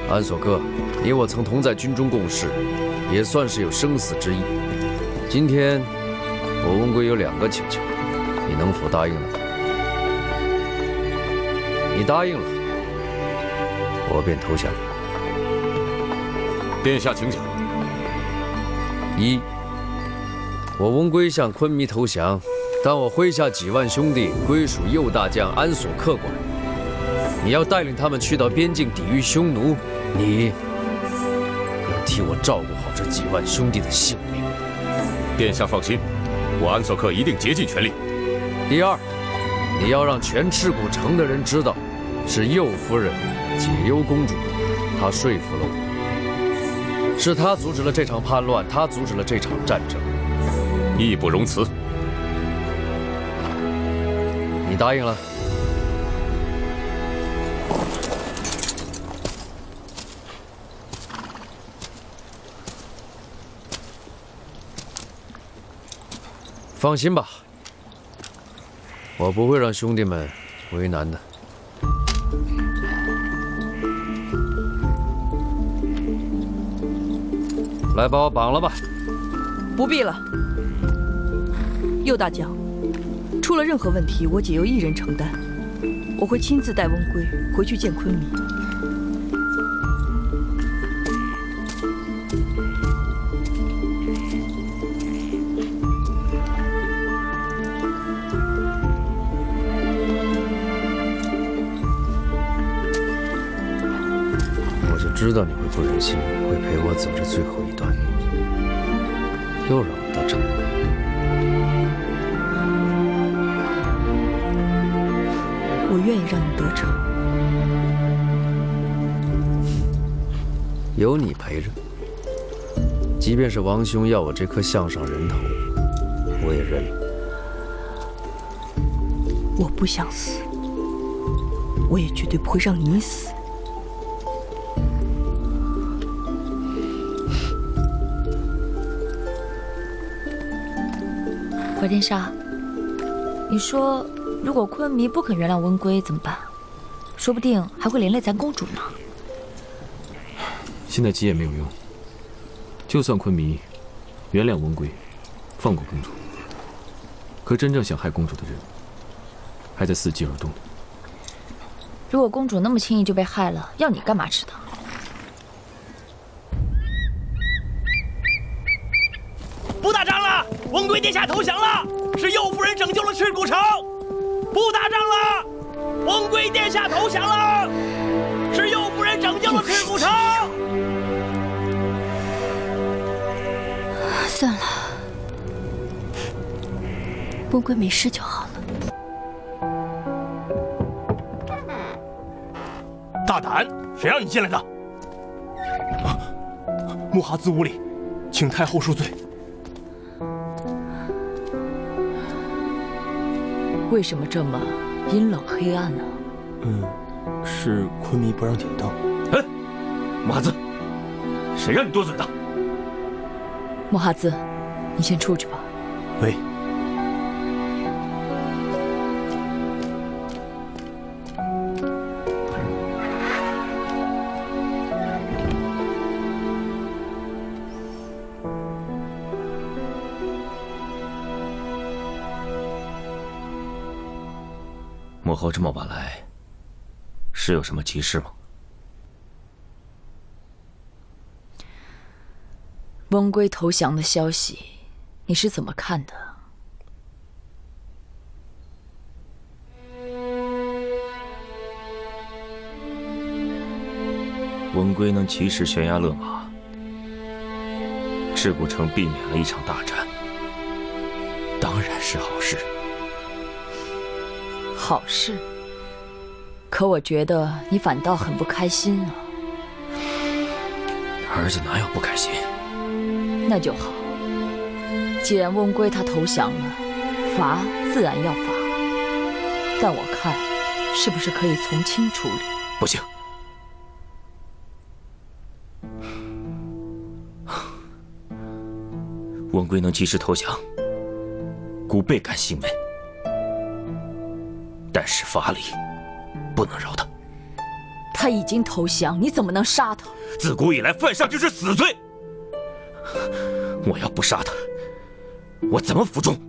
安索克，你我曾同在军中共事，也算是有生死之谊。今天，我温归有2个请求，你能否答应呢？你答应了，我便投降。殿下请讲。1，我温归向昆弥投降，但我麾下几万兄弟归属右大将安索克管。你要带领他们去到边境抵御匈奴，你要替我照顾好这几万兄弟的性命。殿下放心，我安索克一定竭尽全力。第2，你要让全赤谷城的人知道，是右夫人解忧公主，她说服了我，是她阻止了这场叛乱，她阻止了这场战争。义不容辞。你答应了？放心吧，我不会让兄弟们为难的。来，把我绑了吧。不必了，右大将，出了任何问题，我解忧一人承担。我会亲自带温归回去见昆弥。知道你会不忍心，会陪我走这最后一段，又让我得逞了。我愿意让你得逞，有你陪着，即便是王兄要我这颗项上人头，我也认了。我不想死，我也绝对不会让你死。怀殿下，你说如果昆弥不肯原谅温归怎么办？说不定还会连累咱公主呢。现在急也没有用，就算昆弥原谅温归，放过公主，可真正想害公主的人还在伺机而动。如果公主那么轻易就被害了，要你干嘛吃的？不打仗了，温归殿下投降了，是右夫人拯救了赤谷城。不打仗了，温归殿下投降了，是右夫人拯救了赤谷城。算了，温归没事就好了。大胆，谁让你进来的？穆哈兹无礼，请太后恕罪。为什么这么阴冷黑暗呢？是昆弥不让点灯。穆哈兹，谁让你多嘴的？穆哈兹，你先出去吧。喂。母后这么晚来，是有什么急事吗？温归投降的消息，你是怎么看的？温归能及时悬崖勒马，赤谷城避免了一场大战，当然是好事。好事，可我觉得你反倒很不开心啊。儿子哪有不开心？那就好。既然温归他投降了，罚自然要罚，但我看是不是可以从轻处理？不行。温归能及时投降，吾倍感欣慰。但是法理不能饶他。他已经投降，你怎么能杀他？自古以来，犯上就是死罪。我要不杀他，我怎么服众？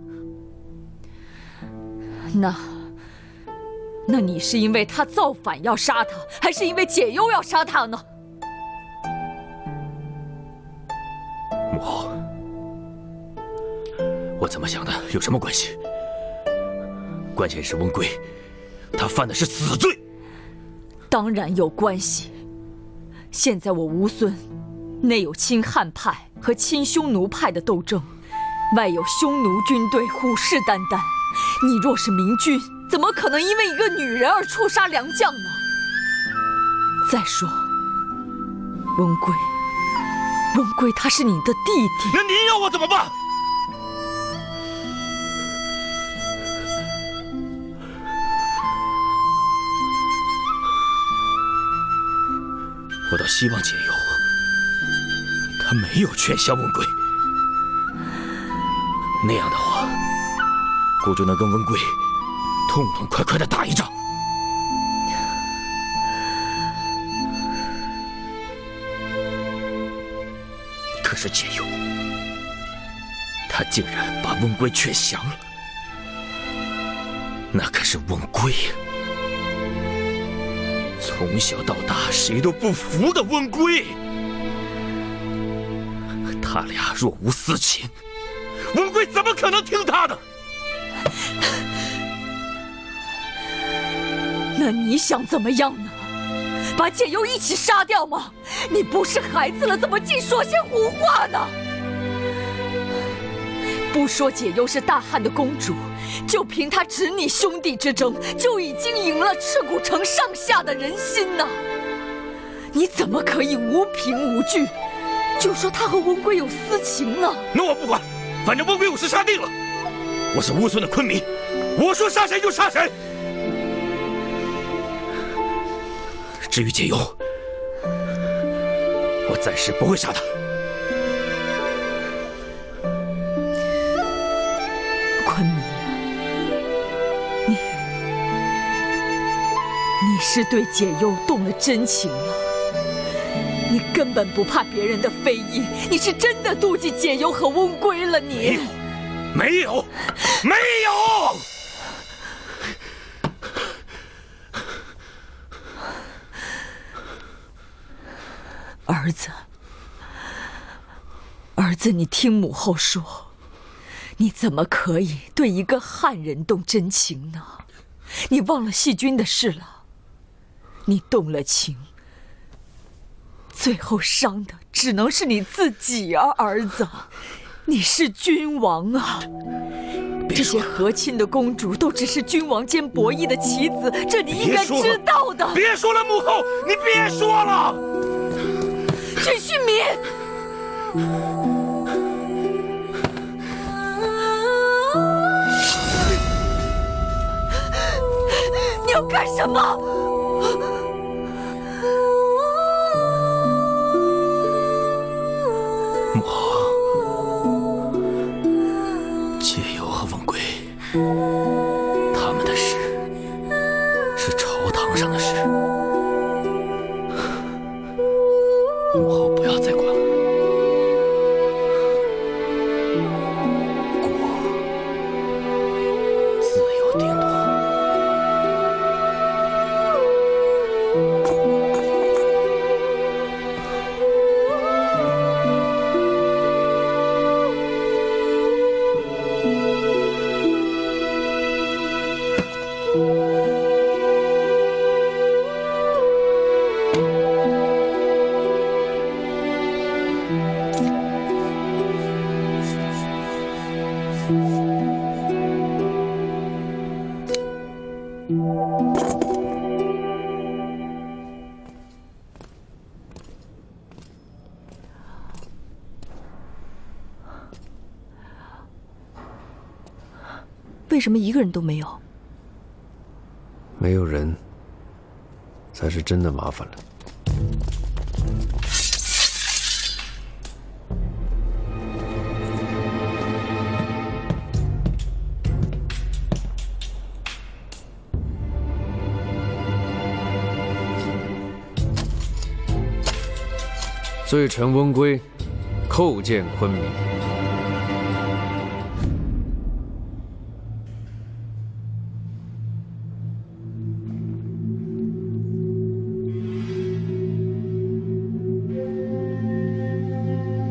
那你是因为他造反要杀他，还是因为解忧要杀他呢？母后，我怎么想的有什么关系？关键是温归，他犯的是死罪。当然有关系。现在我吴孙内有亲汉派和亲匈奴派的斗争，外有匈奴军队虎视眈眈。你若是明君，怎么可能因为一个女人而触杀良将呢？再说，温归他是你的弟弟。那您要我怎么办？我倒希望解忧，他没有劝降温归，那样的话，孤就能跟温归痛痛快快的打一仗。可是解忧，他竟然把温归劝降了，那可是温归呀！从小到大谁都不服的温归，他俩若无私情，温归怎么可能听他的？那你想怎么样呢？把解忧一起杀掉吗？你不是孩子了，怎么净说些胡话呢？不说解忧是大汉的公主，就凭她侄女兄弟之争，就已经赢了赤谷城上下的人心呢。你怎么可以无凭无据就说她和温归有私情呢？那我不管，反正温归我是杀定了。我是乌孙的昆明，我说杀谁就杀谁。至于解忧，我暂时不会杀他。昆明，你是对解忧动了真情了。你根本不怕别人的非议，你是真的妒忌解忧和温归了。你没有，没有。儿子，你听母后说，你怎么可以对一个汉人动真情呢？你忘了细君的事了。你动了情，最后伤的只能是你自己啊，儿子。你是君王啊，这些和亲的公主都只是君王间博弈的棋子，这你应该知道的。别说了，母后，你别说了。君须民，你要干什么？母后，解忧和温归，他们的事是朝堂上的事，母后不要再管了。国自有定夺。为什么一个人都没有？没有人，才是真的麻烦了。罪臣温归，叩见昆明。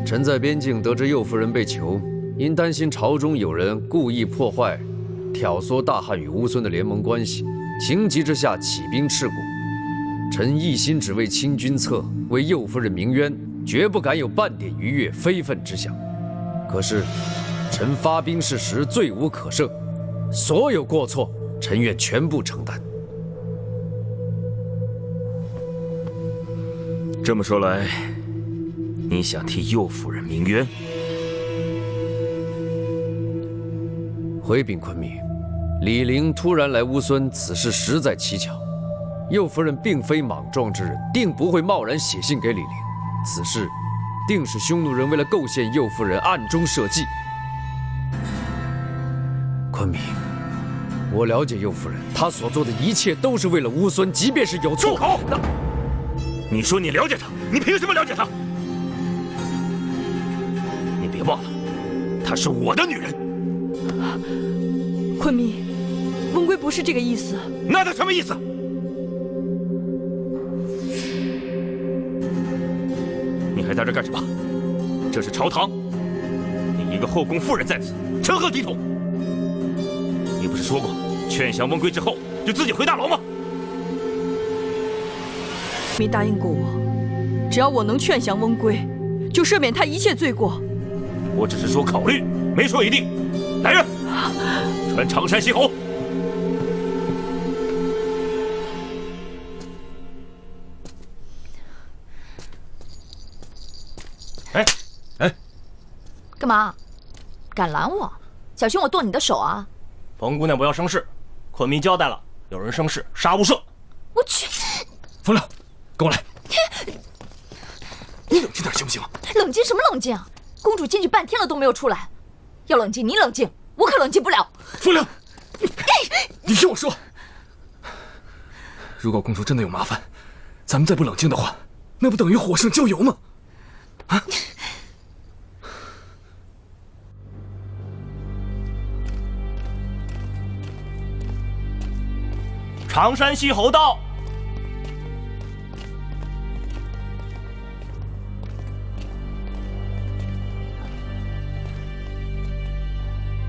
臣在边境得知右夫人被囚，因担心朝中有人故意破坏、挑唆大汉与乌孙的联盟关系，情急之下起兵赤谷。臣一心只为清君侧，为右夫人鸣冤，绝不敢有半点逾越非分之想。可是，臣发兵事时罪无可赦，所有过错，臣愿全部承担。这么说来，你想替右夫人鸣冤？回禀昆明，李陵突然来乌孙，此事实在蹊跷。右夫人并非莽撞之人，定不会贸然写信给李陵。此事定是匈奴人为了构陷右夫人，暗中设计。昆明，我了解右夫人，她所做的一切都是为了乌孙，即便是有错。住口！你说你了解她，你凭什么了解她？你别忘了，她是我的女人。昆明，温归不是这个意思。那他什么意思？你还在这干什么？这是朝堂，你一个后宫妇人在此，成何体统？你不是说过劝降温归之后就自己回大牢吗？没答应过我，只要我能劝降温归，就赦免他一切罪过。我只是说考虑，没说一定。来人，传常山西侯。干嘛？敢拦我？小心我剁你的手啊！冯姑娘不要生事，昆明交代了，有人生事，杀无赦。我去！风亮，跟我来。你冷静点行不行？冷静什么冷静？公主进去半天了都没有出来，要冷静你冷静，我可冷静不了。风亮，你听我说，如果公主真的有麻烦，咱们再不冷静的话，那不等于火上浇油吗？啊！常山西侯到。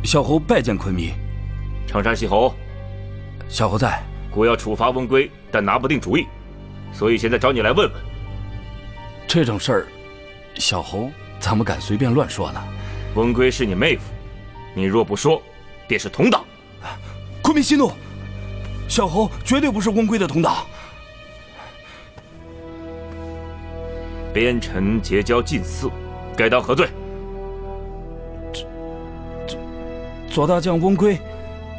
小侯拜见昆明。常山西侯，小侯在。国要处罚温归，但拿不定主意，所以现在找你来问问。这种事儿，小侯怎么敢随便乱说呢？温归是你妹夫，你若不说，便是同党。昆明息怒，小侯绝对不是温归的同党。边臣结交近嗣，该当何罪？左大将温归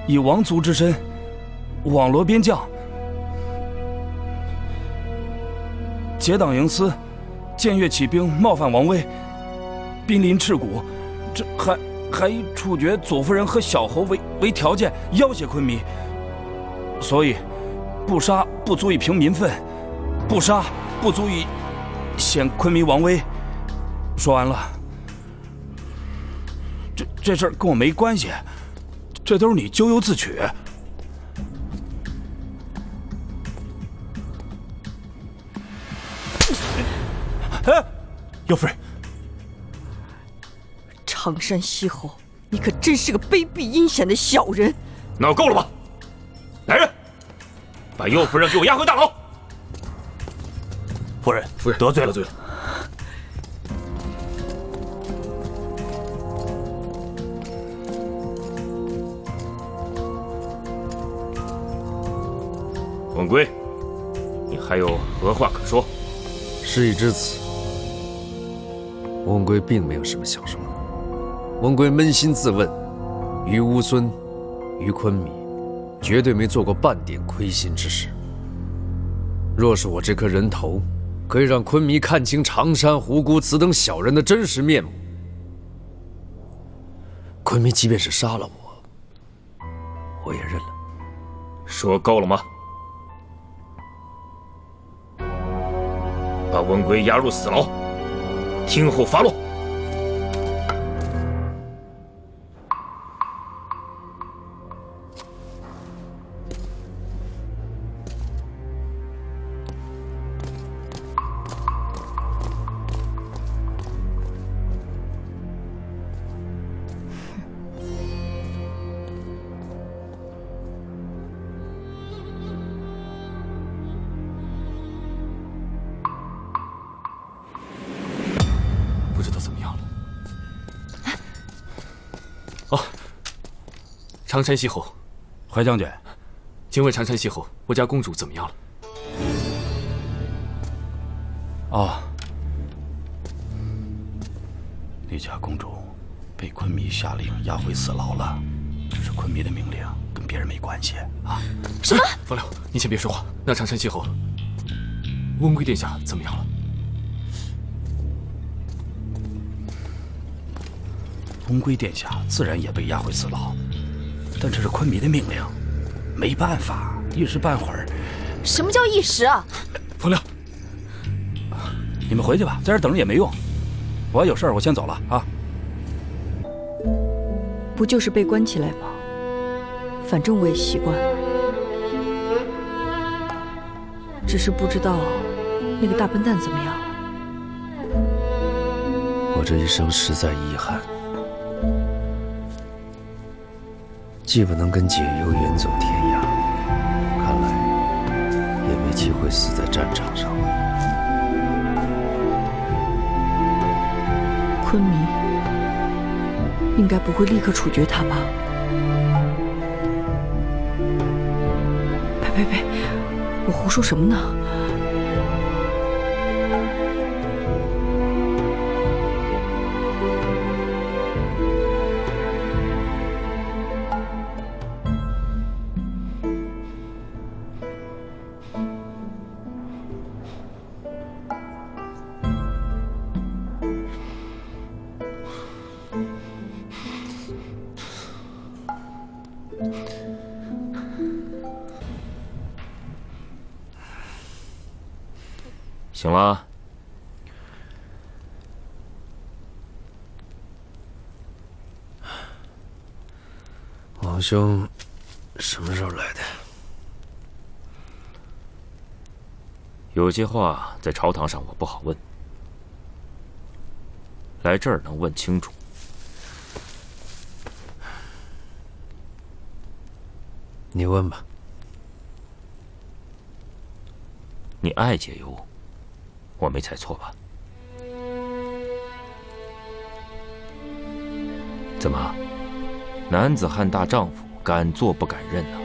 以王族之身网罗边将，结党营私，僭越起兵，冒犯王威，兵临赤谷，这还以处决左夫人和小侯为条件要挟昆明，所以不杀不足以平民愤，不杀不足以显昆明王威。说完了，这事儿跟我没关系，这都是你咎由自取。哎，右夫人，常山西侯，你可真是个卑鄙阴险的小人！闹够了吧？来人，把右夫人给我押回大牢。夫人，得罪了。温归，你还有何话可说？事已至此，温归并没有什么想说的。温归扪心自问，于乌孙，于昆明，绝对没做过半点亏心之事。若是我这颗人头可以让昆明看清常山、胡姑此等小人的真实面目，昆明即便是杀了我也认了。说够了吗？把温归押入死牢，听候发落。不知道怎么样了。哦，长山西侯，怀将军，请问长山西侯，我家公主怎么样了？哦，你家公主被昆弥下令押回死牢了，这是昆弥的命令，跟别人没关系啊。什么？风流，你先别说话。那长山西侯，温贵殿下怎么样了？温贵殿下自然也被押回死牢，但这是昆弥的命令，没办法，一时半会儿。什么叫一时啊？风流，你们回去吧，在这等着也没用。我还有事儿，我先走了啊。不就是被关起来吗？反正我也习惯了。只是不知道那个大笨蛋怎么样了。我这一生实在遗憾，既不能跟解忧远走天涯，看来也没机会死在战场上。昆弥应该不会立刻处决他吧？呸！我胡说什么呢？醒了。王兄什么时候来的？有些话在朝堂上我不好问，来这儿能问清楚。你问吧。你爱解忧，我没猜错吧？怎么，男子汉大丈夫，敢做不敢认呢？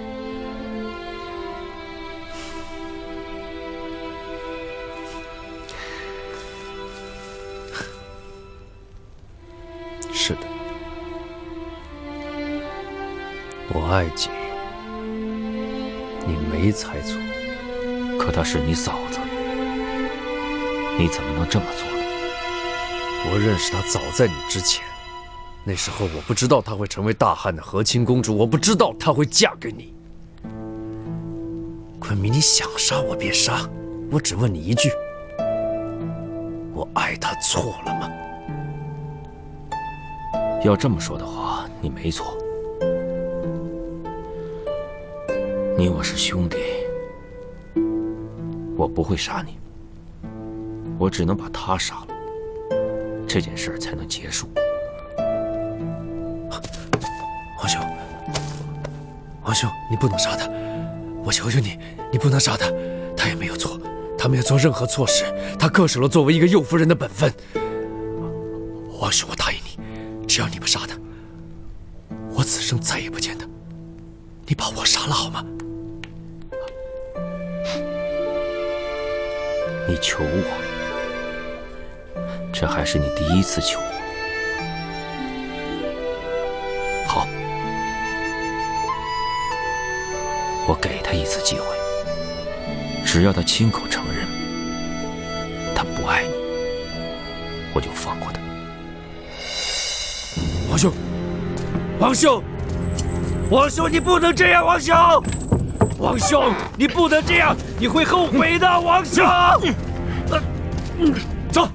是的，我爱解忧，你没猜错。可她是你嫂子，你怎么能这么做呢？我认识她早在你之前，那时候我不知道她会成为大汉的和亲公主，我不知道她会嫁给你。昆弥，你想杀我别杀，我只问你一句：我爱她错了吗？要这么说的话，你没错。你我是兄弟，我不会杀你，我只能把他杀了，这件事才能结束。王兄，你不能杀他！我求求你，你不能杀他！他也没有错，他没有做任何错事，他恪守了作为一个右夫人的本分。王兄，我答应你，只要你不杀他，我此生再也不见他。你把我杀了好吗？你求我，这还是你第一次求我。好，我给他一次机会，只要他亲口承认他不爱你，我就放过他。王兄，王兄，王兄，你不能这样，王兄！王兄，你不能这样，你会后悔的，王兄！走。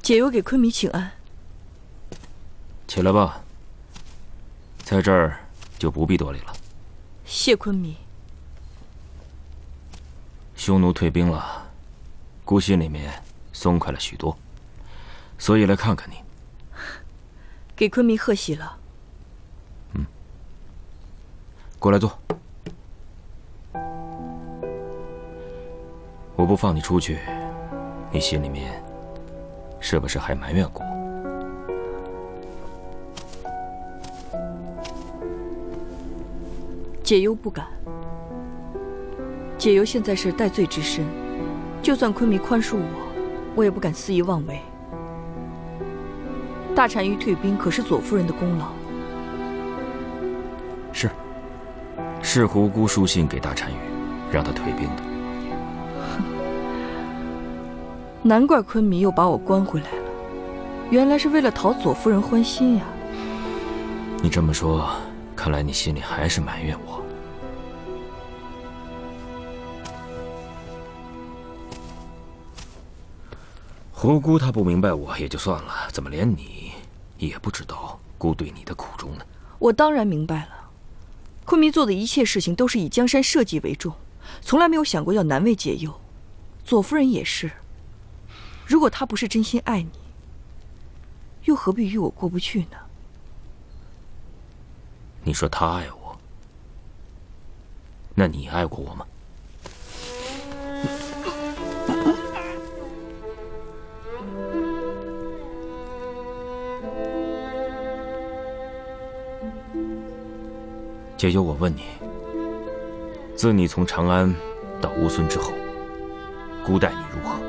解忧给昆弥请安。起来吧，在这儿就不必多礼了。谢昆弥。匈奴退兵了，姑心里面松快了许多，所以来看看你。给昆弥贺喜了。过来坐。我不放你出去，你心里面是不是还埋怨过？解忧不敢。解忧现在是戴罪之身，就算昆弥宽恕我，我也不敢肆意妄为。大单于退兵可是左夫人的功劳。是胡姑书信给大单于，让他退兵的。难怪昆弥又把我关回来了，原来是为了讨左夫人欢心呀。你这么说，看来你心里还是埋怨我。胡姑她不明白我也就算了，怎么连你也不知道姑对你的苦衷呢？我当然明白了，昆弥做的一切事情都是以江山社稷为重，从来没有想过要难为解忧。左夫人也是，如果她不是真心爱你，又何必与我过不去呢？你说她爱我，那你爱过我吗？解忧，我问你，自你从长安到乌孙之后，姑待你如何？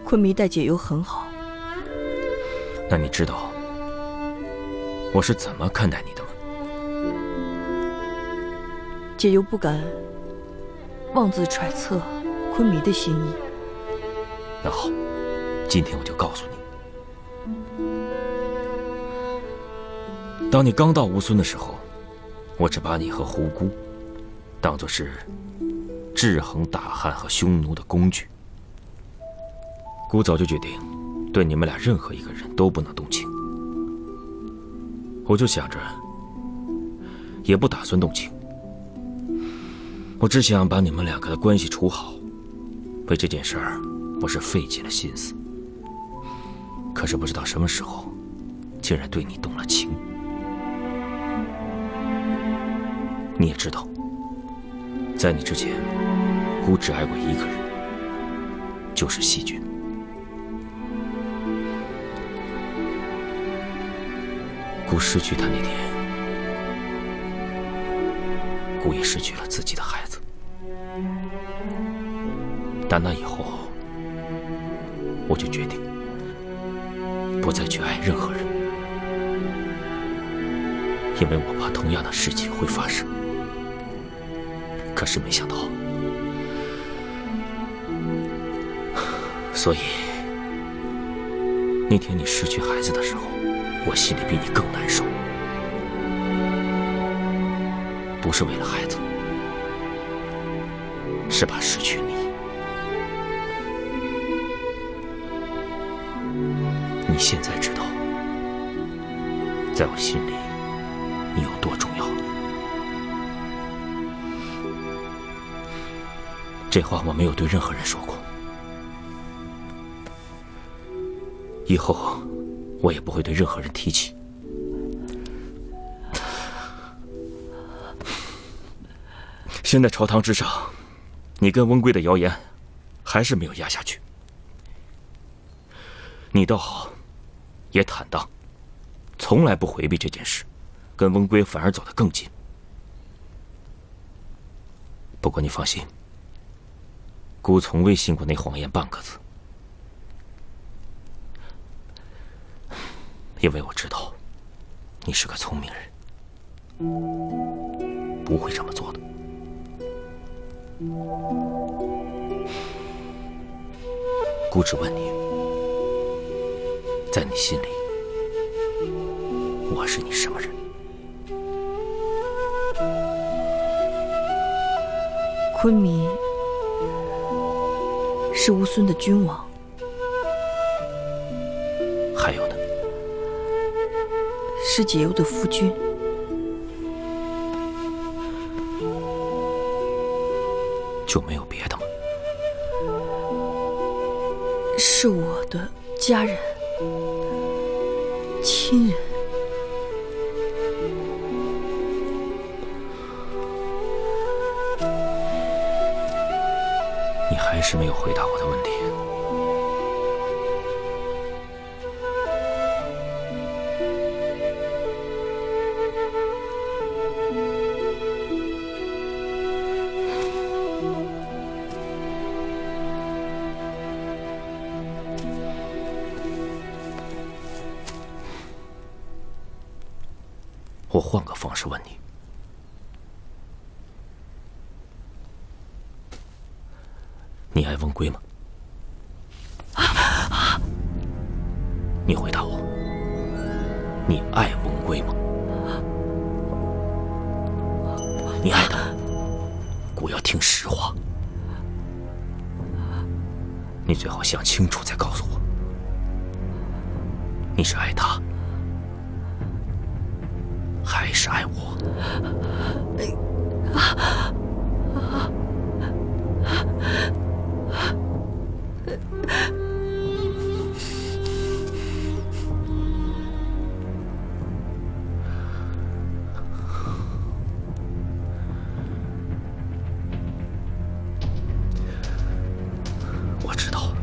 昆弥待解忧很好。那你知道我是怎么看待你的吗？解忧不敢妄自揣测昆弥的心意。那好，今天我就告诉你。当你刚到乌孙的时候，我只把你和胡姑当作是制衡大汉和匈奴的工具。姑早就决定，对你们俩任何一个人都不能动情。我就想着，也不打算动情。我只想把你们两个的关系处好。为这件事儿，我是费尽了心思。可是不知道什么时候，竟然对你动了情。你也知道，在你之前，姑只爱过一个人，就是细君。姑失去他那天，姑也失去了自己的孩子。但那以后，我就决定不再去爱任何人，因为我怕同样的事情会发生。可是没想到，所以那天你失去孩子的时候，我心里比你更难受。不是为了孩子，是怕失去你。你现在知道，在我心里你有多重要。这话我没有对任何人说过，以后我也不会对任何人提起。现在朝堂之上，你跟温归的谣言还是没有压下去。你倒好，也坦荡，从来不回避这件事，跟温归反而走得更近。不过你放心，姑从未信过那谎言半个字，因为我知道你是个聪明人。不会这么做的。姑只问你，在你心里，我是你什么人？昆弥是乌孙的君王，还有呢？是解忧的夫君，就没有别的吗？是我的家人、亲人。你还是没有回答我的问题。我换个方式问你，你爱翁归吗？你回答我，你爱翁归吗？你爱他，我要听实话。你最好想清楚再告诉我，你是爱他，还是爱我？我知道，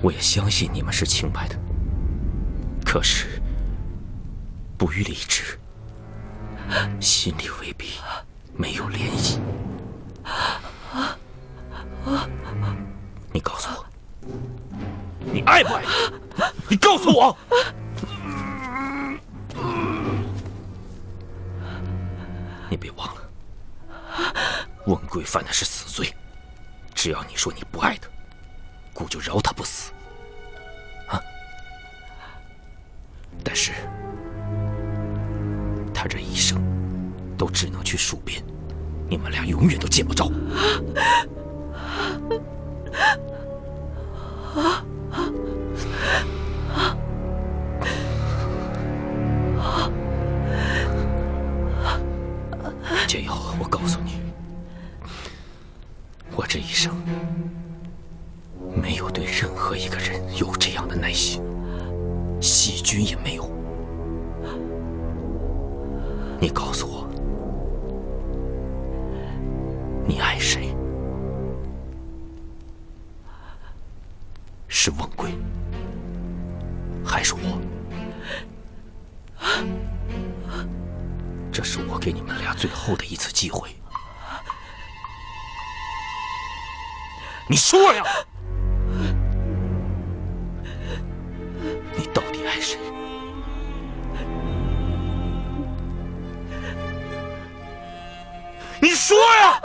我也相信你们是清白的，可是不予理智，心里未必没有涟漪。你告诉我，你爱不爱他？你告诉我！你别忘了，翁归犯的是死罪，只要你说你不爱他，姑就饶他不死。啊！但是他这一生都只能去戍边，你们俩永远都见不着。解忧，我告诉你，我这一生没有对任何一个人有这样的耐心，细菌也没有。你告诉我，你爱谁？是翁归，还是我？这是我给你们俩最后的一次机会，你说呀！你到底爱谁？你说呀！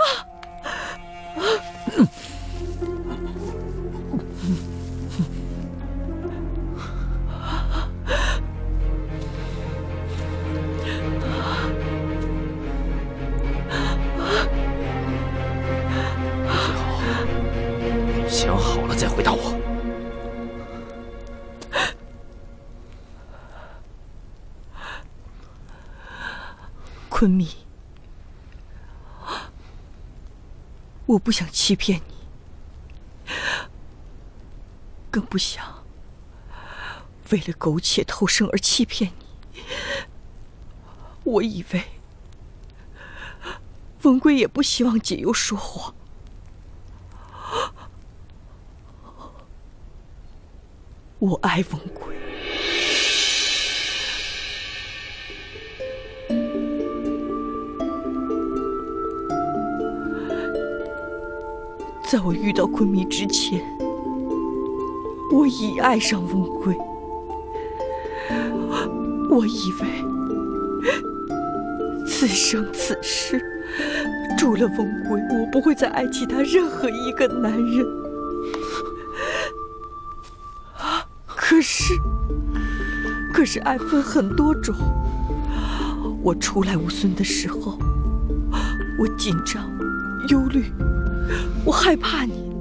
想好了再回答我。昆弥，我不想欺骗你，更不想为了苟且偷生而欺骗你。我以为翁归也不希望解忧说谎。我爱翁归，在我遇到昆弥之前，我已爱上翁归。我以为此生此世，除了翁归，我不会再爱其他任何一个男人。可是爱分很多种。我出来无孙的时候，我紧张、忧虑，我害怕你。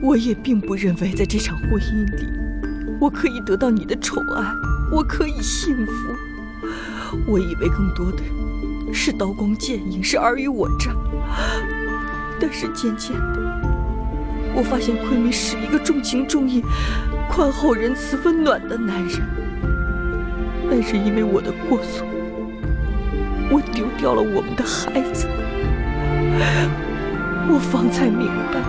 我也并不认为在这场婚姻里，我可以得到你的宠爱，我可以幸福。我以为更多的是刀光剑影，是尔虞我诈。但是渐渐的，我发现昆明是一个重情重义、宽厚仁慈、温暖的男人。但是因为我的过错，我丢掉了我们的孩子。我方才明白，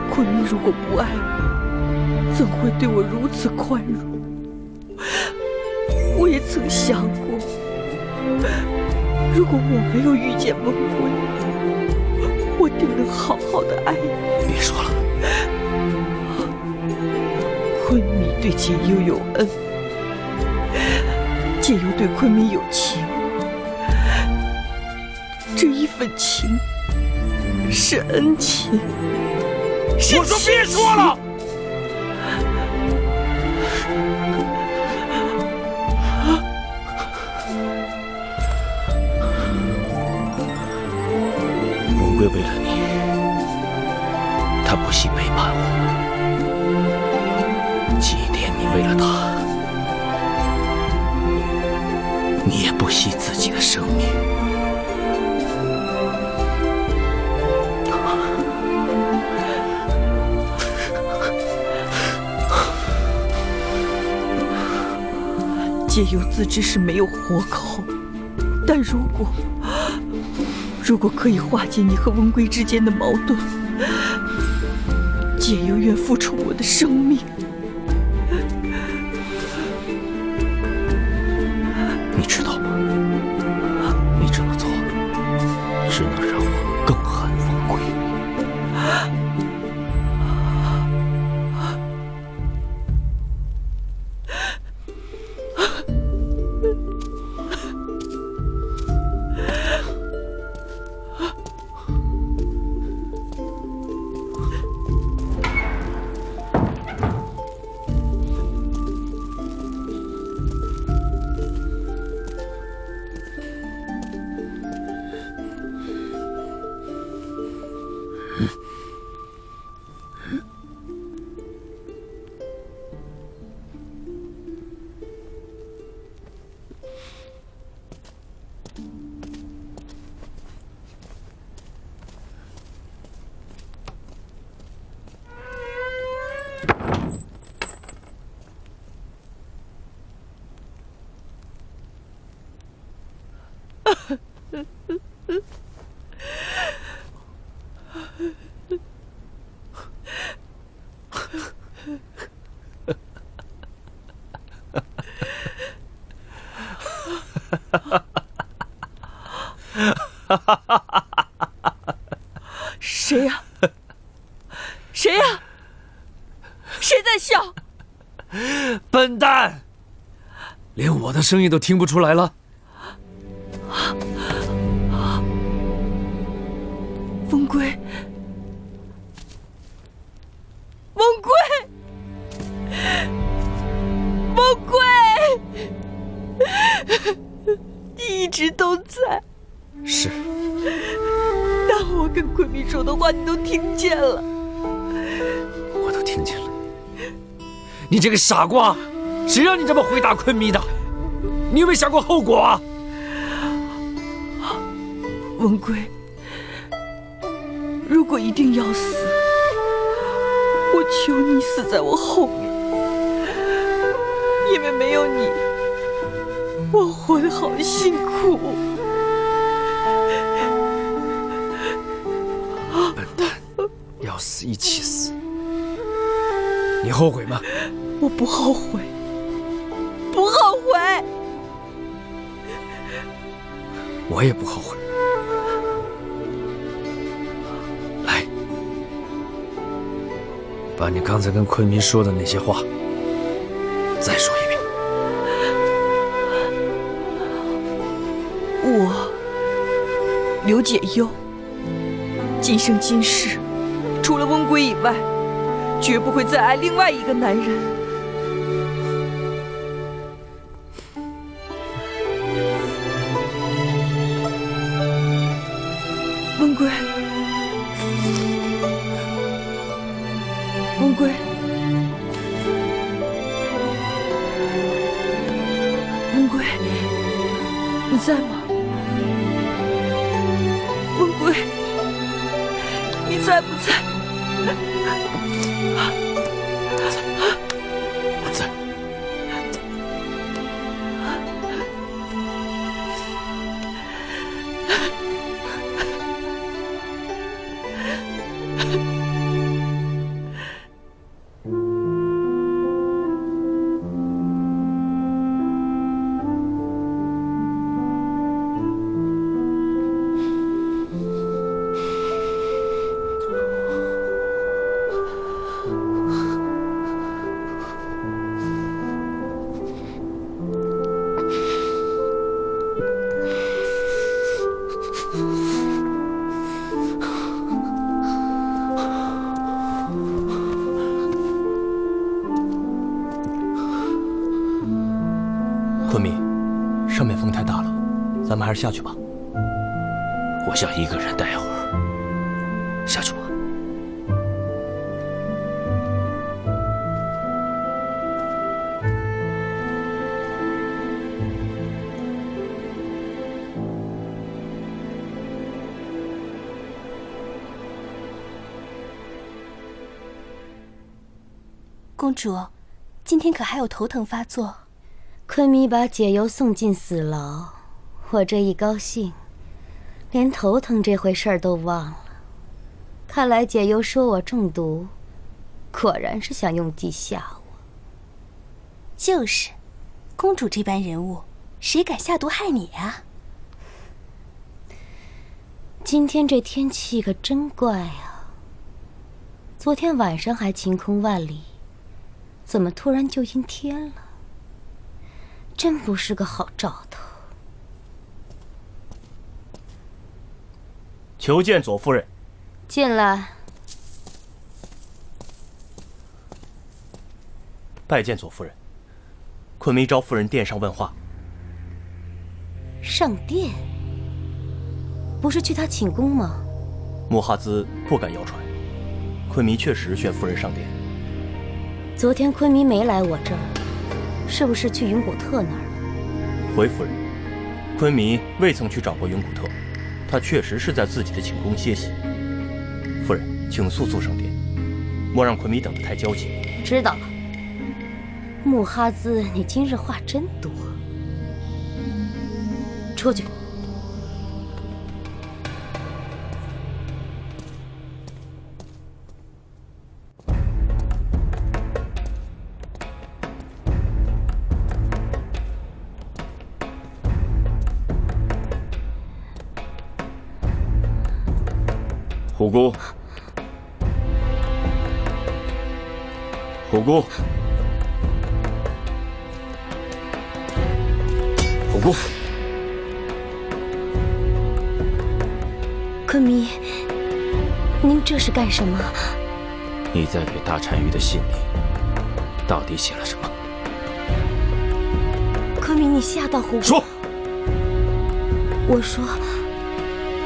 昆明如果不爱我，怎会对我如此宽容？我也曾想过，如果我没有遇见翁归，我定能好好的爱你。别说了，昆明对解忧有恩，解忧对昆明有情，这一份情是恩情。我说别说了。翁归为了你，他不惜背叛我，即便你为了他，你也不惜自己的生命。解忧自知是没有活口，但如果可以化解你和翁归之间的矛盾，解忧愿付出我的生命。你知道吗？你这么做，只能让我更恨翁归。谁呀？谁呀？谁在笑？笨蛋！连我的声音都听不出来了。翁归，翁归，翁归，你一直都在。是。当我跟昆明说的话，你都听见了。我都听见了。你这个傻瓜，谁让你这么回答昆明的？你有没有想过后果啊？翁归，如果一定要死，我求你死在我后面，因为没有你，我活得好辛苦。笨蛋，要死一起死。你后悔吗？我不后悔，不后悔。我也不后悔。来，把你刚才跟昆明说的那些话再说一遍。刘解忧，今生今世，除了温归以外，绝不会再爱另外一个男人。温归，温归，温归，你在吗？温归，你在不在？我在。昆明，上面风太大了，咱们还是下去吧。我想一个人待会儿，下去吧。公主，今天可还有头疼发作？昆弥把解忧送进死牢，我这一高兴，连头疼这回事儿都忘了。看来解忧说我中毒，果然是想用计吓我。就是，公主这般人物，谁敢下毒害你啊？今天这天气可真怪啊！昨天晚上还晴空万里，怎么突然就阴天了？真不是个好兆头。求见左夫人。进来。拜见左夫人。昆弥召夫人殿上问话。上殿？不是去他寝宫吗？穆哈兹不敢谣传，昆弥确实宣夫人上殿。昨天昆弥没来我这儿，是不是去云古特那儿了？回夫人，昆弥未曾去找过云古特，他确实是在自己的寝宫歇息。夫人，请速速上殿，莫让昆弥等得太焦急。知道了。穆哈兹，你今日话真多。出去。虎姑，虎姑，虎姑，昆弥，您这是干什么？你在给大单于的信里到底写了什么？昆弥，你吓到虎姑。说。我说，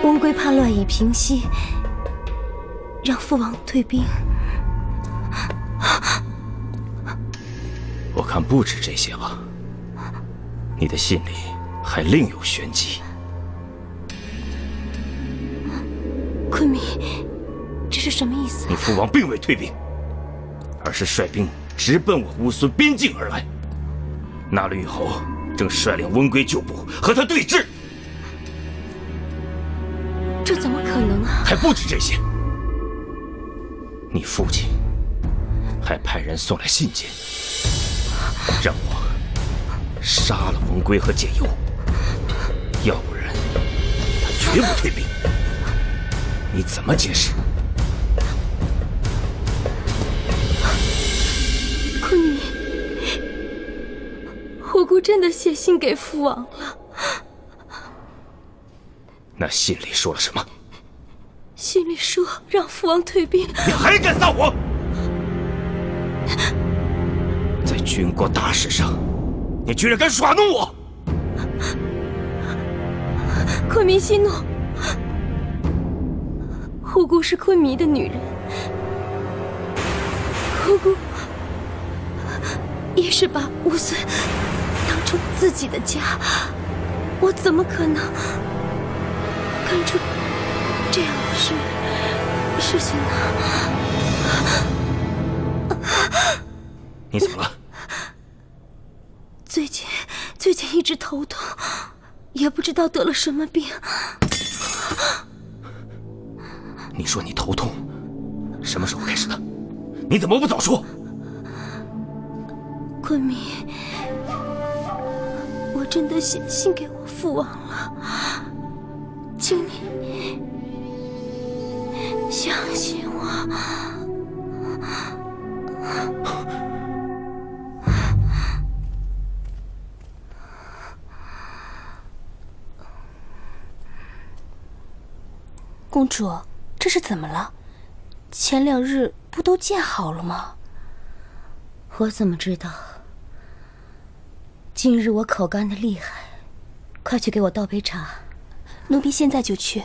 温归叛乱已平息。让父王退兵。我看不止这些吧，你的信里还另有玄机。昆弥，这是什么意思？你父王并未退兵，而是率兵直奔我乌孙边境而来。那律侯正率领温归旧部和他对峙。这怎么可能啊？还不止这些。你父亲还派人送来信件，让我杀了温归和解忧，要不然他绝不退兵。你怎么解释？昆弥，虎姑真的写信给父王了。那信里说了什么？信里说让父王退兵。你还敢撒谎！在军国大事上，你居然敢耍弄我！昆明息怒，后姑是昆明的女人，后姑也是把乌孙当成自己的家，我怎么可能干出这样的事情呢？你怎么了？最近一直头痛，也不知道得了什么病。你说你头痛，什么时候开始的？你怎么不早说？昆明，我真的写信给我父王了，请你相信我。公主，这是怎么了？前2日不都见好了吗？我怎么知道？今日我口干的厉害，快去给我倒杯茶。奴婢现在就去。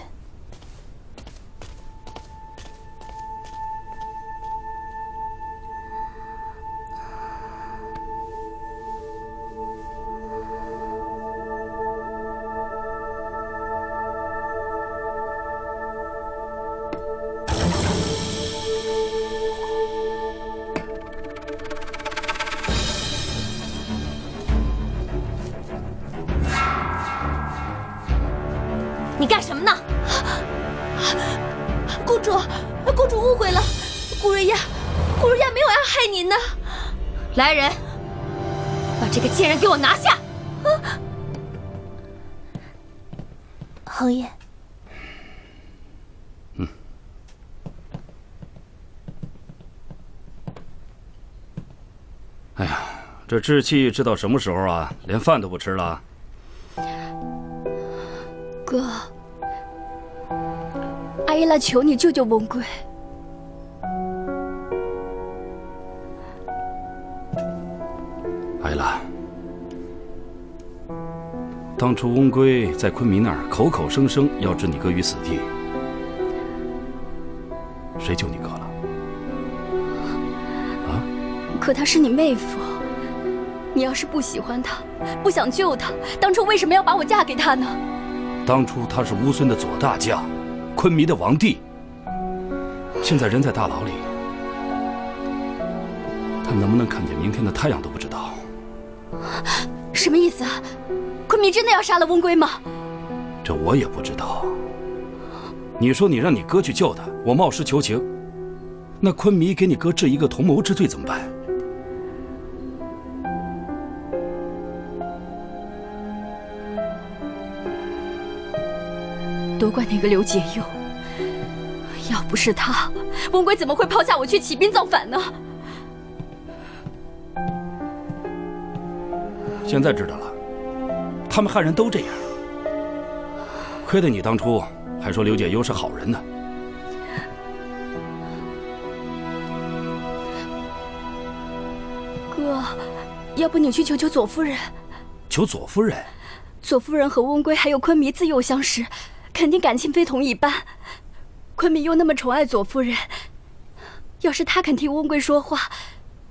你干什么呢？公主，公主误会了，顾瑞亚没有要害您呢。来人，把这个贱人给我拿下！侯爷，哎呀，这志气直到什么时候啊？连饭都不吃了？哥，阿依拉求你救救翁贵。艾拉，当初翁归在昆明那儿口口声声要置你哥于死地，谁救你哥了？啊？可她是你妹夫，你要是不喜欢她，不想救她，当初为什么要把我嫁给她呢？当初他是乌孙的左大将，昆明的王帝。现在人在大牢里，他能不能看见明天的太阳都不知道。什么意思啊？昆明真的要杀了翁归吗？这我也不知道。你说你让你哥去救他，我冒失求情，那昆明给你哥治一个同谋之罪怎么办？都怪那个刘解忧，要不是他，翁归怎么会抛下我去起兵造反呢？现在知道了，他们汉人都这样。亏得你当初还说刘解忧是好人呢。哥，要不你去求求左夫人？求左夫人？左夫人和翁归还有昆明自幼相识，肯定感情非同一般。昆明又那么宠爱左夫人，要是她肯替翁归说话，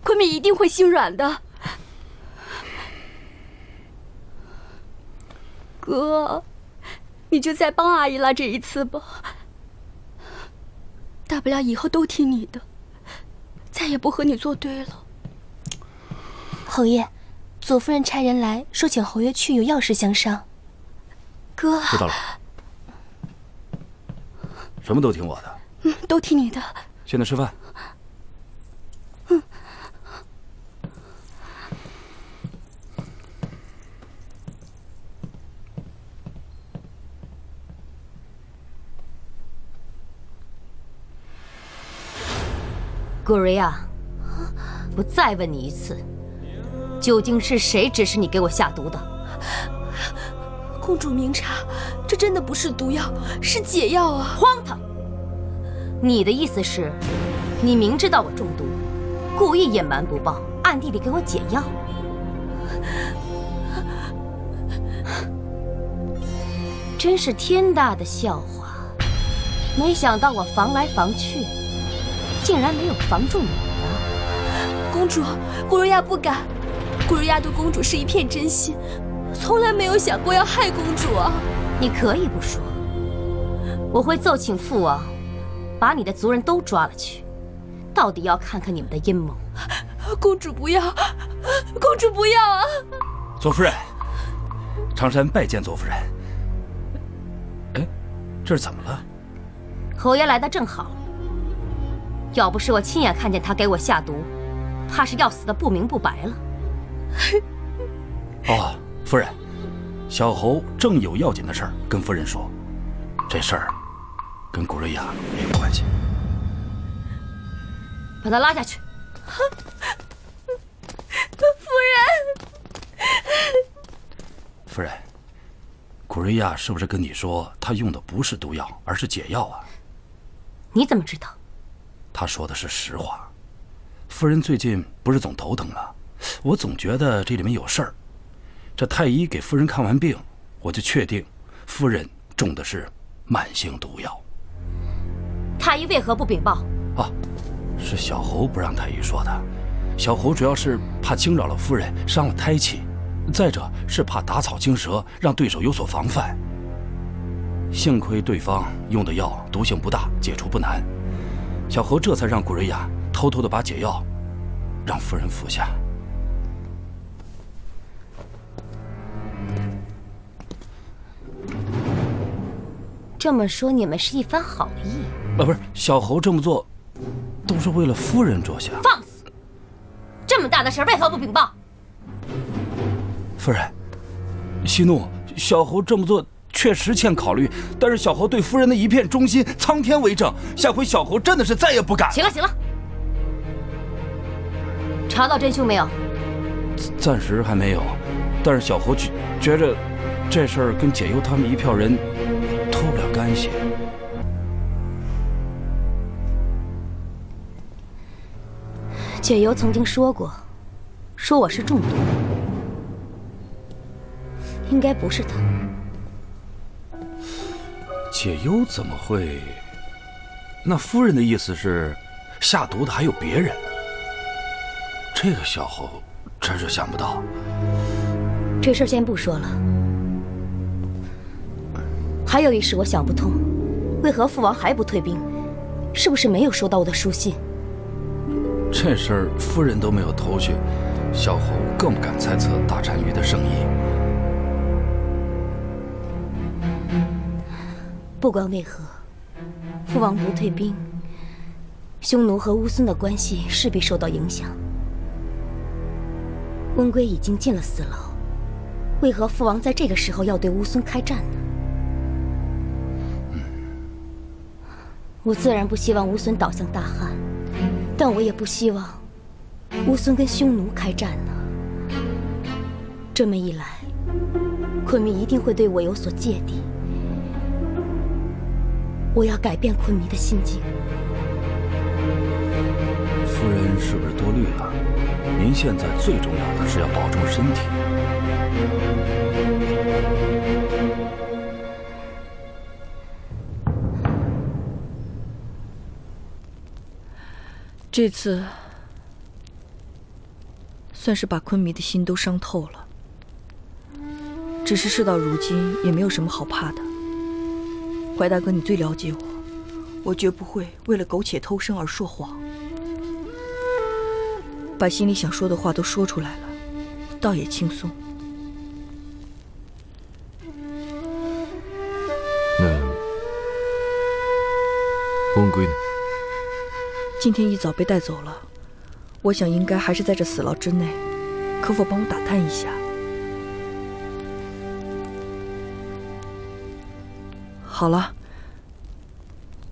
昆明一定会心软的。哥，你就再帮阿依拉这一次吧，大不了以后都听你的，再也不和你作对了。侯爷，左夫人差人来说，请侯爷去，有要事相商。哥，知道了，什么都听我的。都听你的。现在吃饭。古瑞亚，我再问你一次，究竟是谁指使你给我下毒的？公主明察，这真的不是毒药，是解药啊！荒唐！你的意思是，你明知道我中毒，故意隐瞒不报，暗地里给我解药？真是天大的笑话！没想到我防来防去，竟然没有防住你啊！公主，古瑞亚不敢。古瑞亚对公主是一片真心，从来没有想过要害公主啊！你可以不说，我会奏请父王，把你的族人都抓了去，到底要看看你们的阴谋。公主不要，公主不要啊！左夫人，常山拜见左夫人。哎，这是怎么了？侯爷来的正好，要不是我亲眼看见他给我下毒，怕是要死的不明不白了。哦，夫人，小侯正有要紧的事儿跟夫人说，这事儿跟古瑞亚没有关系。把他拉下去。夫人，古瑞亚是不是跟你说他用的不是毒药，而是解药啊？你怎么知道？他说的是实话。夫人最近不是总头疼吗？我总觉得这里面有事儿。这太医给夫人看完病，我就确定夫人中的是慢性毒药。太医为何不禀报？啊，是小侯不让太医说的。小侯主要是怕惊扰了夫人，伤了胎气，再者是怕打草惊蛇，让对手有所防范。幸亏对方用的药毒性不大，解除不难，小侯这才让古瑞亚偷偷的把解药让夫人服下。这么说，你们是一番好意？不是，小侯这么做都是为了夫人着想。放肆！这么大的事为何不禀报？夫人，息怒，小侯这么做确实欠考虑，但是小侯对夫人的一片忠心，苍天为证，下回小侯真的是再也不敢。行了行了，查到真凶没有？暂时还没有，但是小侯觉着这事儿跟解忧他们一票人脱不了干系。解忧曾经说过，说我是中毒，应该不是他。解忧怎么会？那夫人的意思是，下毒的还有别人。这个小侯真是想不到。这事儿先不说了，还有一事我想不通，为何父王还不退兵？是不是没有收到我的书信？这事儿夫人都没有头绪，小侯更不敢猜测大单于的圣意。不管为何，父王不退兵，匈奴和乌孙的关系势必受到影响。温归已经进了死牢，为何父王在这个时候要对乌孙开战呢？我自然不希望乌孙倒向大汉，但我也不希望乌孙跟匈奴开战呢。这么一来，昆明一定会对我有所芥蒂。我要改变昆明的心境。夫人是不是多虑了？您现在最重要的是要保重身体。这次算是把昆明的心都伤透了。只是事到如今，也没有什么好怕的。怀大哥，你最了解我，我绝不会为了苟且偷生而说谎。把心里想说的话都说出来了，倒也轻松。那温归呢？今天一早被带走了，我想应该还是在这死牢之内，可否帮我打探一下？好了，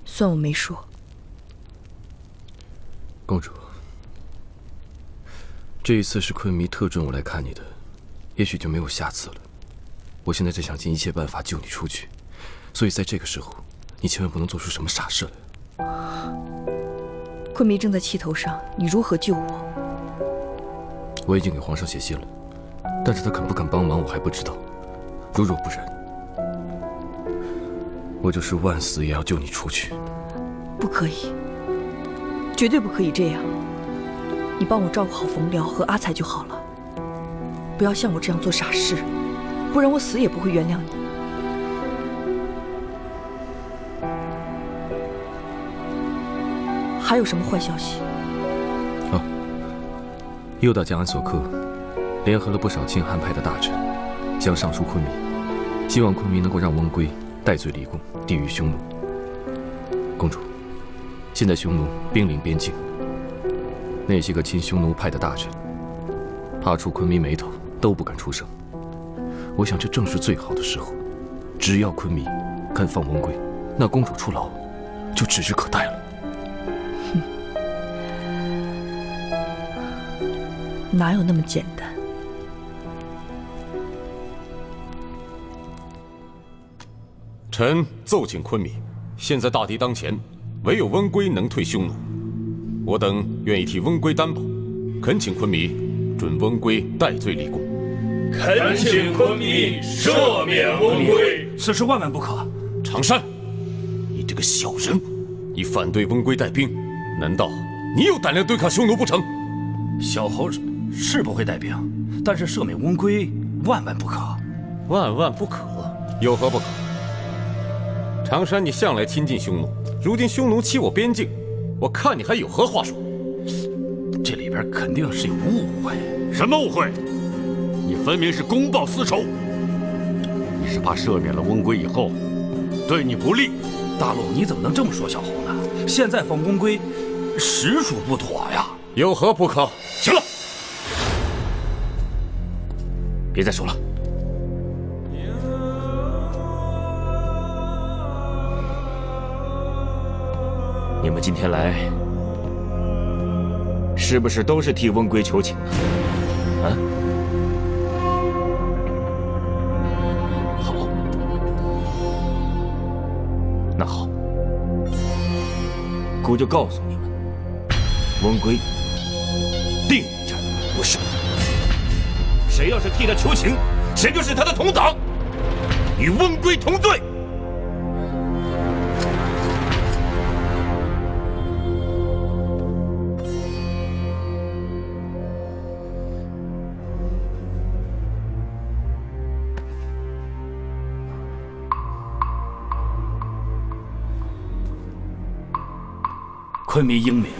算我没说。公主，这一次是昆迷特准我来看你的，也许就没有下次了。我现在正想尽一切办法救你出去，所以在这个时候，你千万不能做出什么傻事来。昆弥正在气头上，你如何救我？我已经给皇上写信了，但是他肯不肯帮忙我还不知道。如若不然，我就是万死也要救你出去。不可以，绝对不可以这样。你帮我照顾好冯辽和阿才就好了，不要像我这样做傻事，不然我死也不会原谅你。还有什么坏消息？右大将安索克联合了不少亲汉派的大臣，将上书昆明，希望昆明能够让温圭戴罪立功，地狱匈奴。公主，现在匈奴兵临边境，那些个亲匈奴派的大臣，怕触昆明眉头，都不敢出声。我想这正是最好的时候，只要昆明肯放温圭，那公主出牢就指日可待了。哪有那么简单？臣奏请昆明，现在大敌当前，唯有温圭能退匈奴。我等愿意替温圭担保，恳请昆明准温圭戴罪立功。恳请昆明赦免温圭，此事万万不可。常山，你这个小人，你反对温圭带兵，难道你有胆量对抗匈奴不成？小侯是不会带兵，但是赦免温圭万万不可。万万不可，有何不可？常山，你向来亲近匈奴，如今匈奴欺我边境，我看你还有何话说？这里边肯定是有误会。什么误会？你分明是公报私仇。你是怕赦免了温圭以后，对你不利。大陆，你怎么能这么说小侯呢？现在放温圭，实属不妥呀。有何不可？行了，别再说了。你们今天来，是不是都是替温圭求情呢？啊？好，那好，姑就告诉你们，温圭定战不胜。谁要是替他求情，谁就是他的同党，与温圭同罪。昆明英明。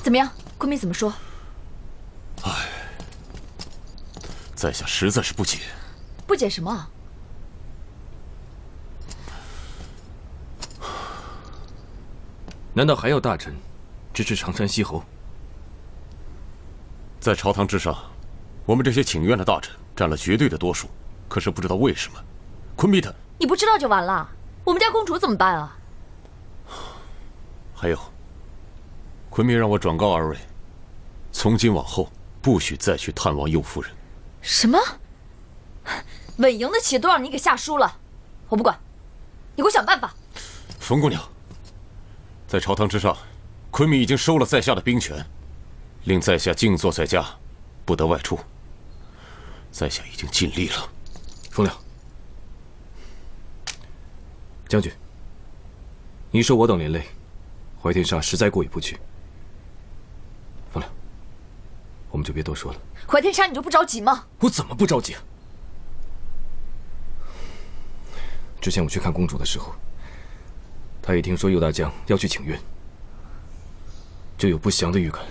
怎么样？昆明怎么说？在下实在是不解。不解什么？难道还要大臣支持常山西侯？在朝堂之上，我们这些请愿的大臣占了绝对的多数，可是不知道为什么，昆明他……你不知道就完了。我们家公主怎么办啊？还有，昆明让我转告二位，从今往后不许再去探望右夫人。什么？稳赢的棋都让你给下输了，我不管，你给我想办法。冯姑娘，在朝堂之上，昆明已经收了在下的兵权，令在下静坐在家，不得外出。在下已经尽力了。冯亮，将军，你受我等连累，怀天杀实在过意不去。冯亮，我们就别多说了。怀天杀你就不着急吗？我怎么不着急啊？之前我去看公主的时候，她一听说右大将要去请愿，就有不祥的预感。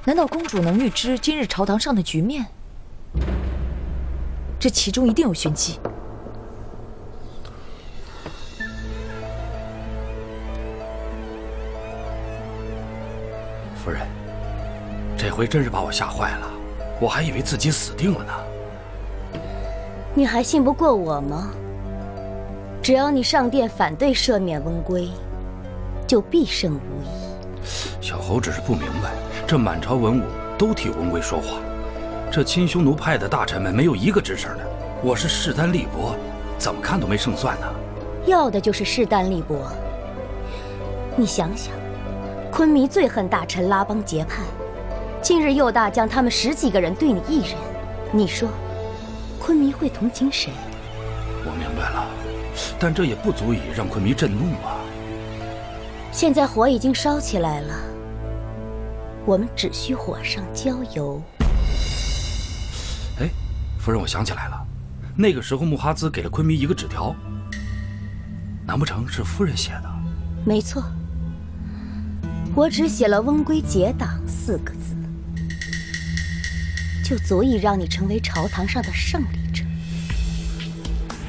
难道公主能预知今日朝堂上的局面？这其中一定有玄机。夫人，这回真是把我吓坏了，我还以为自己死定了呢。你还信不过我吗？只要你上殿反对赦免温圭，就必胜无疑。小侯只是不明白，这满朝文武都替温贵说话，这亲匈奴派的大臣们没有一个吱声的。我是势单力薄，怎么看都没胜算呢。要的就是势单力薄。你想想，昆弥最恨大臣拉帮结派，今日右大将他们10几个人对你一人，你说，昆弥会同情谁？我明白了，但这也不足以让昆弥震怒啊。现在火已经烧起来了，我们只需火上浇油。哎，夫人，我想起来了，那个时候穆哈兹给了昆弥一个纸条，难不成是夫人写的？没错，我只写了温归结党4个字，就足以让你成为朝堂上的胜利者。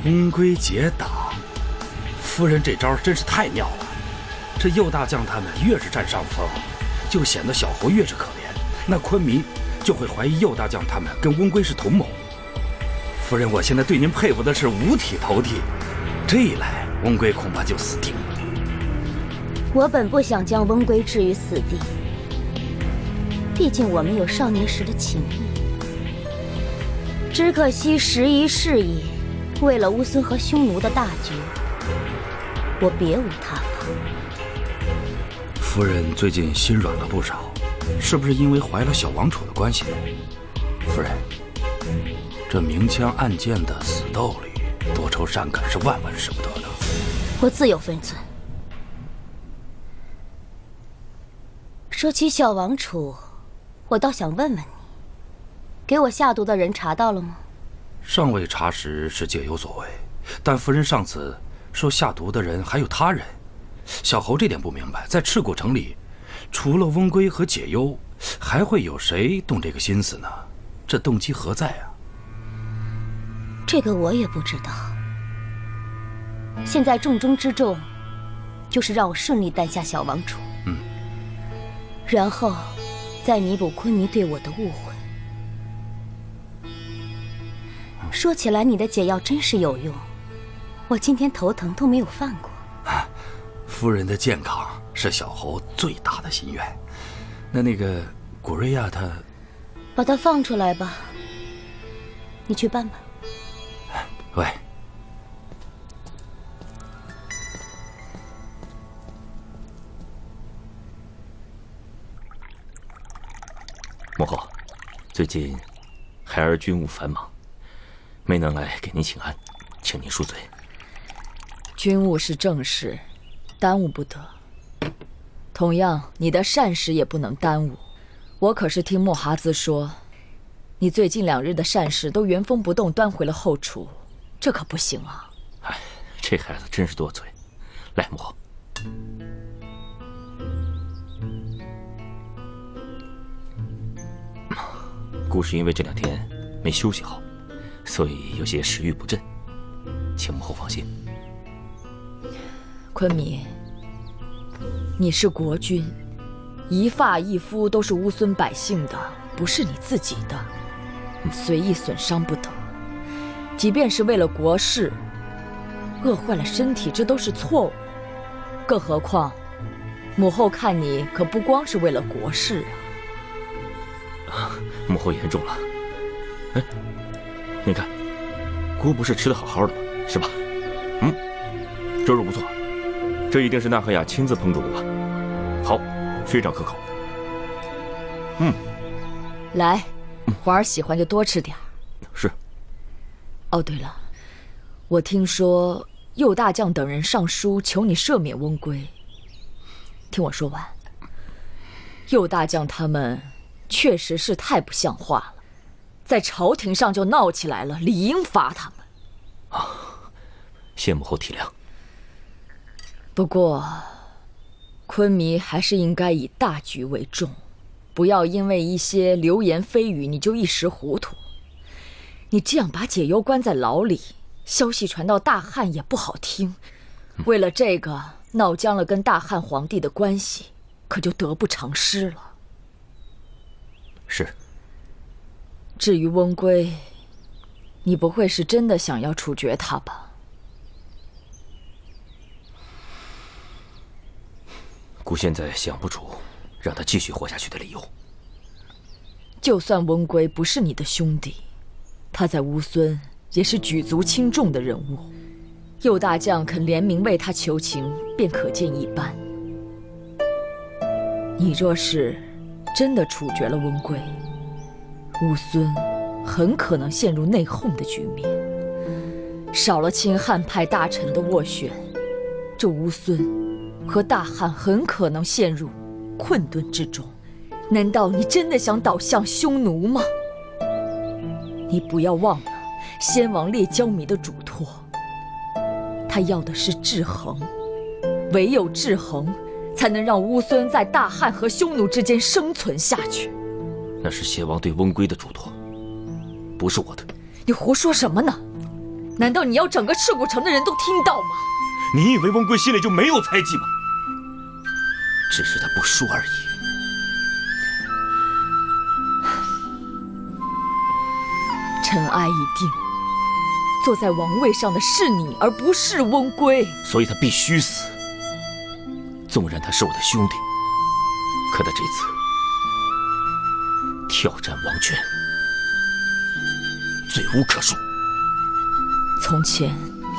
温归结党，夫人这招真是太妙了。这右大将他们越是占上风，就显得小侯越是可怜，那昆弥就会怀疑右大将他们跟温归是同谋。夫人，我现在对您佩服的是五体投地，这一来温归恐怕就死定了。我本不想将温归置于死地，毕竟我们有少年时的情谊。只可惜时移世易，为了乌孙和匈奴的大局，我别无他法。夫人最近心软了不少，是不是因为怀了小王储的关系？夫人，这明枪暗箭的死斗里，多愁善感是万万使不得的。我自有分寸。说起小王储，我倒想问问你，给我下毒的人查到了吗？尚未查实是解忧所为，但夫人上次说下毒的人还有他人。小侯这点不明白，在赤谷城里，除了温归和解忧，还会有谁动这个心思呢？这动机何在啊？这个我也不知道。现在重中之重，就是让我顺利诞下小王储。然后，再弥补昆弥对我的误会。说起来，你的解药真是有用，我今天头疼都没有犯过。夫人的健康是小侯最大的心愿。那个古瑞亚她，把她放出来吧，你去办吧。喂。母后，最近孩儿军务繁忙，没能来给您请安，请您恕罪。军务是正事，耽误不得。同样，你的善事也不能耽误。我可是听莫哈兹说，你最近2日的善事都原封不动端回了后厨，这可不行啊！哎，这孩子真是多嘴。来，母后。姑是因为这2天没休息好，所以有些食欲不振，请母后放心。昆弥，你是国君，一发一肤都是乌孙百姓的，不是你自己的，随意损伤不得。即便是为了国事，饿坏了身体，这都是错误。更何况，母后看你可不光是为了国事啊。母后言重了。哎，您看，姑不是吃得好好的吗？是吧？这肉不错，这一定是纳赫雅亲自烹煮的吧？好，非常可口。来，华儿喜欢就多吃点。是。哦，对了，我听说右大将等人上书求你赦免温归。听我说完，右大将他们确实是太不像话了，在朝廷上就闹起来了，理应罚他们。谢母后体谅。不过，昆弥还是应该以大局为重，不要因为一些流言蜚语你就一时糊涂。你这样把解忧关在牢里，消息传到大汉也不好听。为了这个闹僵了跟大汉皇帝的关系，可就得不偿失了。是。至于温归，你不会是真的想要处决他吧？姑现在想不出让他继续活下去的理由。就算温归不是你的兄弟，他在乌孙也是举足轻重的人物。右大将肯联名为他求情，便可见一斑。你若是真的处决了温归，乌孙很可能陷入内讧的局面，少了亲汉派大臣的斡旋，这乌孙和大汉很可能陷入困顿之中。难道你真的想倒向匈奴吗？你不要忘了先王列焦弥的嘱托，他要的是制衡，唯有制衡才能让乌孙在大汉和匈奴之间生存下去。那是先王对温归的嘱托，不是我的。你胡说什么呢？难道你要整个赤谷城的人都听到吗？你以为温归心里就没有猜忌吗？只是他不说而已。尘埃已定，坐在王位上的是你，而不是温归。所以他必须死。纵然他是我的兄弟，可他这次挑战王权，罪无可恕。从前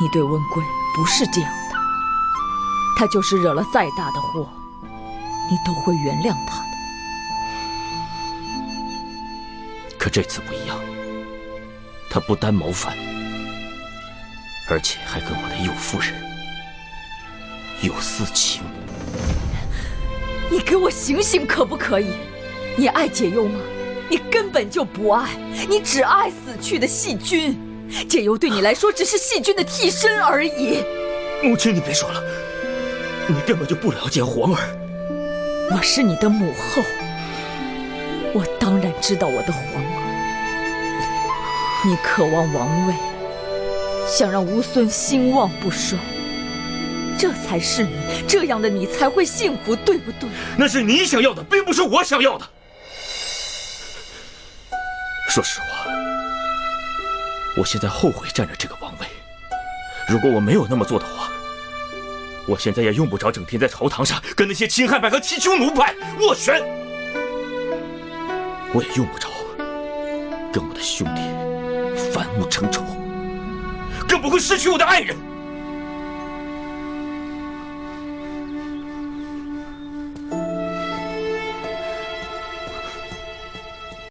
你对温归不是这样的，他就是惹了再大的祸，你都会原谅他的。可这次不一样，他不单谋反，而且还跟我的右夫人有私情。你给我醒醒可不可以？你爱解忧吗？你根本就不爱，你只爱死去的细君。解忧对你来说只是细君的替身而已。母亲，你别说了，你根本就不了解皇儿。我是你的母后，我当然知道我的皇儿。你渴望王位，想让乌孙兴旺不衰，这才是你，这样的你才会幸福，对不对？那是你想要的，并不是我想要的。说实话，我现在后悔占着这个王位。如果我没有那么做的话，我现在也用不着整天在朝堂上跟那些亲汉派和亲匈奴派斡旋，我也用不着跟我的兄弟反目成仇，更不会失去我的爱人。